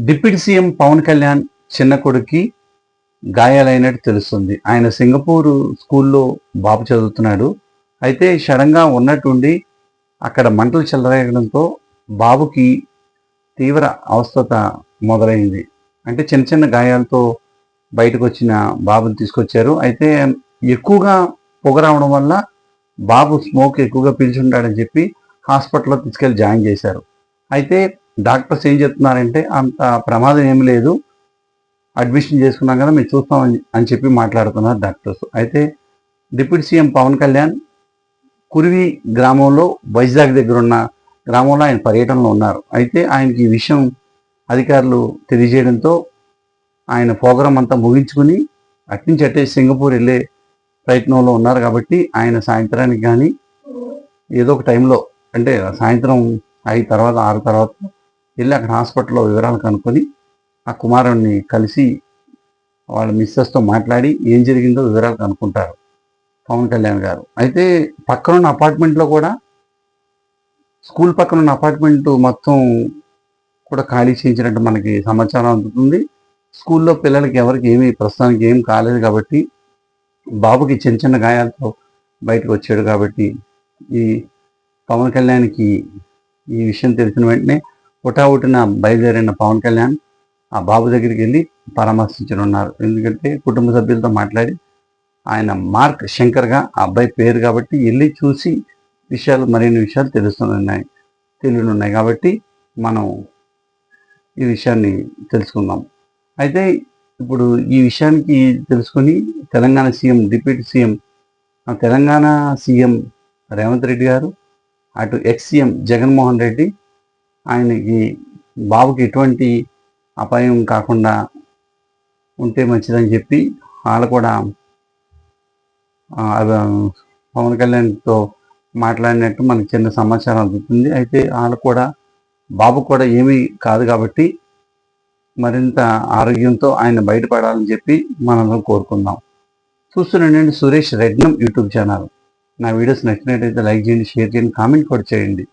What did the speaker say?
Deputy CM Pawan Kalyan చిన్న కొడుక్కి గాయాలైనట్టు తెలుస్తుంది. ఆయన సింగపూర్ స్కూల్లో బాబు చదువుతున్నాడు. అయితే సడన్గా ఉన్నట్టుండి అక్కడ మంటలు చెలరేగడంతో బాబుకి తీవ్ర అవస్థత మొదలైంది. అంటే చిన్న చిన్న గాయాలతో బయటకు వచ్చిన బాబుని తీసుకొచ్చారు. అయితే ఎక్కువగా పొగ రావడం వల్ల బాబు స్మోక్ ఎక్కువగా పీల్చుంటాడని చెప్పి హాస్పిటల్లో తీసుకెళ్ళి జాయిన్ చేశారు. అయితే డాక్టర్స్ ఏం చెప్తున్నారంటే అంత ప్రమాదం ఏమి లేదు, అడ్మిషన్ చేసుకున్నాం కదా మేము చూస్తాం అని చెప్పి మాట్లాడుతున్నారు డాక్టర్స్. అయితే డిప్యూటీ సీఎం పవన్ కళ్యాణ్ కురివి గ్రామంలో వైజాగ్ దగ్గర ఉన్న గ్రామంలో ఆయన పర్యటనలో ఉన్నారు. అయితే ఆయనకి ఈ విషయం అధికారులు తెలియజేయడంతో ఆయన ప్రోగ్రాం అంతా ముగించుకుని అట్నుంచి అట్టే సింగపూర్ వెళ్ళే ప్రయత్నంలో ఉన్నారు. కాబట్టి ఆయన సాయంత్రానికి కానీ ఏదో ఒక టైంలో అంటే సాయంత్రం 5 తర్వాత 6 తర్వాత వెళ్ళి అక్కడ హాస్పిటల్లో వివరాలు కనుక్కొని ఆ కుమారుణ్ణి కలిసి వాళ్ళ మిస్సెస్తో మాట్లాడి ఏం జరిగిందో వివరాలు కనుక్కుంటారు పవన్ కళ్యాణ్ గారు. అయితే పక్కనున్న అపార్ట్మెంట్లో కూడా స్కూల్ పక్కన ఉన్న అపార్ట్మెంట్ మొత్తం కూడా ఖాళీ చేయించినట్టు మనకి సమాచారం అందుతుంది. స్కూల్లో పిల్లలకి ఎవరికి ఏమీ ప్రస్తుతానికి ఏం కాలేదు కాబట్టి బాబుకి చిన్న చిన్న గాయాలతో బయటకు వచ్చాడు. కాబట్టి ఈ పవన్ కళ్యాణ్కి ఈ విషయం తెలిసిన వెంటనే హుటాహుటిన బయలుదేరిన పవన్ కళ్యాణ్ ఆ బాబు దగ్గరికి వెళ్ళి పరామర్శించనున్నారు. ఎందుకంటే కుటుంబ సభ్యులతో మాట్లాడి ఆయన మార్క్ శంకర్గా ఆ అబ్బాయి పేరు కాబట్టి వెళ్ళి చూసి మరిన్ని విషయాలు తెలియనున్నాయి కాబట్టి మనం ఈ విషయాన్ని తెలుసుకుందాం. అయితే ఇప్పుడు ఈ విషయానికి తెలుసుకుని Telangana CM deputy CM Telangana CM Revanth Reddy గారు, అటు ఎక్స్ సీఎం జగన్మోహన్ రెడ్డి ఆయనకి బాబుకి ఎటువంటి అపాయం కాకుండా ఉంటే మంచిదని చెప్పి వాళ్ళు కూడా పవన్ కళ్యాణ్తో మాట్లాడినట్టు మనకి చిన్న సమాచారం అందుతుంది. అయితే వాళ్ళు కూడా బాబు కూడా ఏమీ కాదు కాబట్టి మరింత ఆరోగ్యంతో ఆయన బయటపడాలని చెప్పి మనందరం కోరుకుందాం. చూస్తున్నానండి సురేష్ రెడ్నం యూట్యూబ్ ఛానల్. నా వీడియోస్ నచ్చినట్టయితే లైక్ చేయండి, షేర్ చేయండి, కామెంట్ కూడా చేయండి.